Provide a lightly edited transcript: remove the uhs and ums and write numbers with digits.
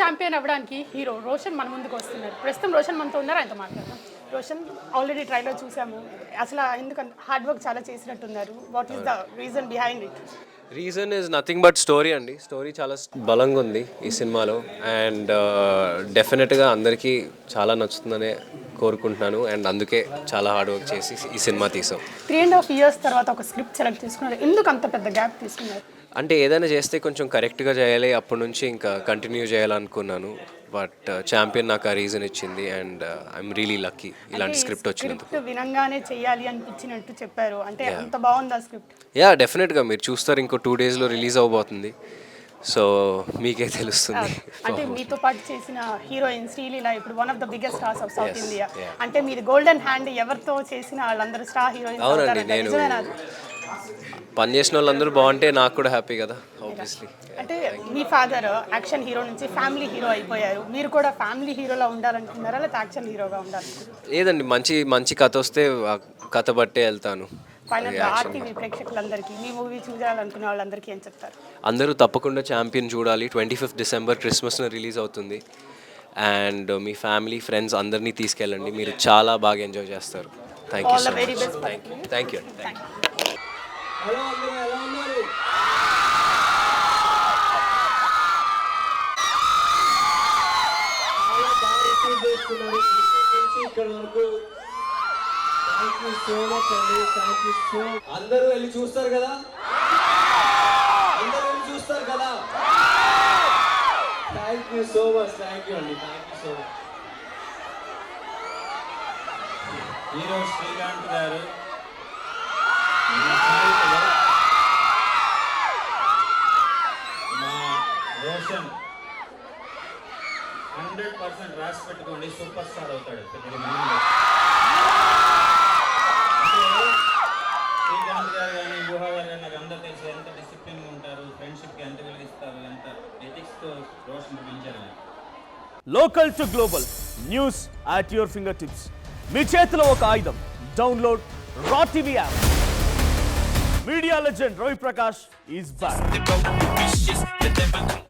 Champion అవ్వడానికి hero Roshan మన ముందుకు వస్తున్నారు. ప్రస్తుతం రోషన్ మనతో ఉన్నారు, ఆయనతో మాట్లాడదాం. రోషన్ ఆల్రెడీ ట్రైలర్ చూసాము. అసలు ఎందుకంటే హార్డ్ వర్క్ చాలా చేసినట్టున్నారు. What is the reason behind it? Reason is nothing but story అండి. స్టోరీ చాలా బలంగా ఉంది ఈ సినిమాలో అండ్ డెఫినెట్గా అందరికీ చాలా నచ్చుతుందనే కోరుకుంటున్నాను అండ్ అందుకే చాలా హార్డ్ వర్క్ చేసి ఈ సినిమా తీసాం. 3.5 years తర్వాత ఒక స్క్రిప్ట్ సెలెక్ట్ చేసుకున్నారు. ఎందుకు అంత పెద్ద గ్యాప్ తీసుకున్నారు? అంటే ఏదైనా చేస్తే కొంచెం కరెక్ట్గా చేయాలి, అప్పటి నుంచి ఇంకా కంటిన్యూ చేయాలనుకున్నాను. బట్ ఛాంపియన్ నాకు ఆ రీజన్ ఇచ్చింది అండ్ ఐఎమ్ రియలీ లక్కీ ఇలాంటి స్క్రిప్ట్ వచ్చినందుకు. స్క్రిప్ట్ వినంగానే చేయాలి అనిపించినట్టు చెప్పారు. అంటే అంత బాగుంది ఆ స్క్రిప్ట్. యా డెఫినెట్గా మీరు చూస్తారు, ఇంకో 2 daysలో రిలీజ్ అవబోతుంది. సో మీకే తెలుస్తుంది. అంటే మీతో పాటు చేసిన హీరోయిన్ శ్రీలీల ఇప్పుడు one of the biggest stars of south India. అంటే మీది గోల్డెన్ హ్యాండ్, ఎవరితో చేసిన వాళ్ళందరూ స్టార్ హీరోయిన్. అవునండి, నేను పని చేసిన వాళ్ళందరూ బాగుంటే నాకు కూడా హ్యాపీ కదా ఆబ్వియస్లీ. అంటే మీ ఫాదర్ యాక్షన్ హీరో నుంచి ఫ్యామిలీ హీరో అయిపోయారు. మీరు కూడా ఫ్యామిలీ హీరోలా ఉండాలనుకున్నారా లేకపోతే యాక్షన్ హీరోగా ఉండాలనుకున్నారా? లేదండి, మంచి కథ వస్తే ఆ కథ బట్టే వెళ్తాను. ఫైనల్ ఆర్టీవీ ప్రేక్షకులందరికీ, మీ మూవీ చూడాలనుకునే వాళ్ళందరికీ ఏం చెప్తారు? అందరూ తప్పకుండా ఛాంపియన్ చూడాలి. 25th December క్రిస్మస్న రిలీజ్ అవుతుంది అండ్ మీ ఫ్యామిలీ ఫ్రెండ్స్ అందరినీ తీసుకెళ్ళండి, మీరు చాలా బాగా ఎంజాయ్ చేస్తారు. Thank you so much. Thank you. Hello అందరూ ఎలా ఉన్నారు? చాలా బాగా రిసీవ్ చేసుకున్నారు నుంచి ఇక్కడ వరకు. థ్యాంక్ యూ సో మచ్ అండి. Thank you so. అందరూ వెళ్ళి చూస్తారు కదా? అందరూ వెళ్ళి చూస్తారు కదా? Thank you so much. Thank you అండి. Thank you so much. Hero Srikanth garu మా రోషన్ 100% రాసి పెట్టుకోండి, సూపర్ స్టార్ అవుతాడు. శ్రీకాంత్ గారు కానీ యూహ గారు కానీ నాకు అందరూ తెలుసు ఎంత డిసిప్లిన్గా ఉంటారు, ఫ్రెండ్షిప్కి ఎంత విలువిస్తారు, ఎంత ఎథిక్స్తో రోషన్ పెంచారు. Local to global news at your finger tips. మీ చేతిలో ఒక ఆయుధం. Download Raw TV app. Media legend Ravi Prakash is back.